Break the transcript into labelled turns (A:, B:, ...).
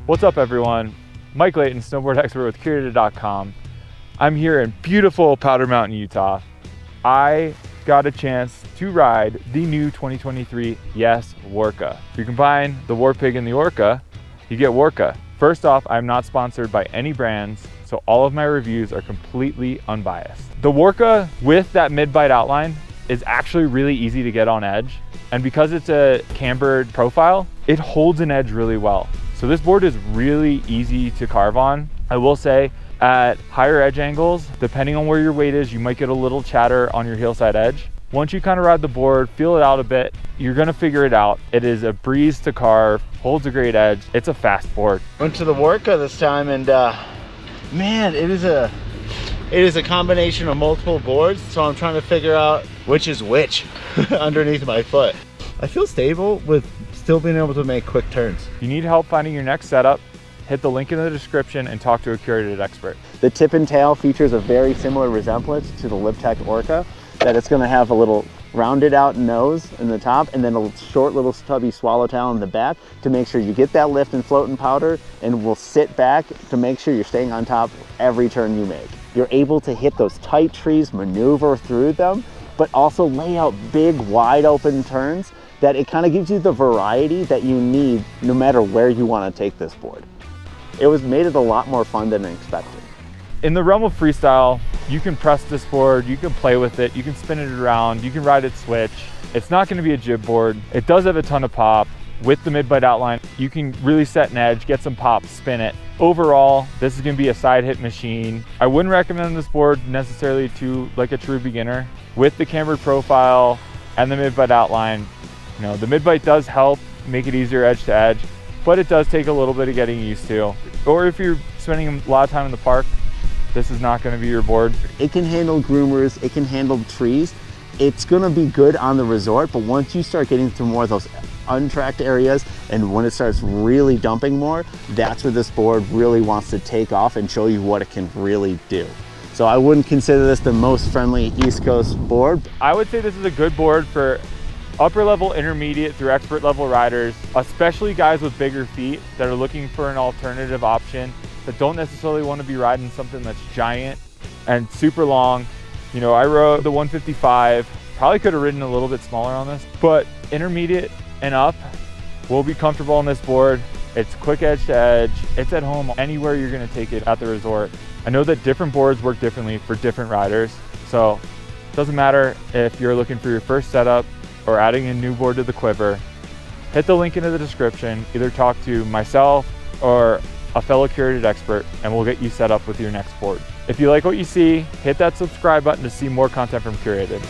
A: What's up everyone? Mike Layton, snowboard expert with Curated.com. I'm here in beautiful Powder Mountain, Utah. I got a chance to ride the new 2023 Warca. If you combine the Warpig and the Orca, you get Warca. First off, I'm not sponsored by any brands, so all of my reviews are completely unbiased. The Warca with that mid-bite outline is actually really easy to get on edge. And because it's a cambered profile, it holds an edge really well. So this board is really easy to carve on. I will say at higher edge angles, depending on where your weight is, you might get a little chatter on your heel side edge. Once you kind of ride the board, feel it out a bit, you're gonna figure it out. It is a breeze to carve, holds a great edge. It's a fast board.
B: Went to the Warca this time and man, it is a combination of multiple boards. So I'm trying to figure out which is which underneath my foot. I feel stable with still being able to make quick turns.
A: If you need help finding your next setup, hit the link in the description and talk to a Curated expert.
B: The tip and tail features a very similar resemblance to the LibTech Orca, that it's going to have a little rounded out nose in the top and then a short little stubby swallowtail in the back to make sure you get that lift and float and powder, and will sit back to make sure you're staying on top every turn you make. You're able to hit those tight trees, maneuver through them, but also lay out big wide open turns that it kind of gives you the variety that you need no matter where you want to take this board. It made it a lot more fun than expected.
A: In the realm of freestyle, you can press this board, you can play with it, you can spin it around, you can ride it switch. It's not going to be a jib board. It does have a ton of pop. With the mid-bite outline, you can really set an edge, get some pop, spin it. Overall, this is going to be a side hit machine. I wouldn't recommend this board necessarily to like a true beginner. With the cambered profile and the mid-bite outline, you know, the mid-bite does help make it easier edge to edge, but it does take a little bit of getting used to. Or if you're spending a lot of time in the park, this is not going to be your board.
B: It can handle groomers, it can handle trees. It's going to be good on the resort, but once you start getting to more of those untracked areas and when it starts really dumping more, that's where this board really wants to take off and show you what it can really do. So I wouldn't consider this the most friendly East Coast board.
A: I would say this is a good board for upper level, intermediate through expert level riders, especially guys with bigger feet that are looking for an alternative option, that don't necessarily want to be riding something that's giant and super long. You know, I rode the 155, probably could have ridden a little bit smaller on this, but intermediate and up will be comfortable on this board. It's quick edge to edge. It's at home anywhere you're going to take it at the resort. I know that different boards work differently for different riders, so it doesn't matter if you're looking for your first setup or adding a new board to the quiver. Hit the link in the description, either talk to myself or a fellow Curated expert, and we'll get you set up with your next board. If you like what you see, hit that subscribe button to see more content from Curated.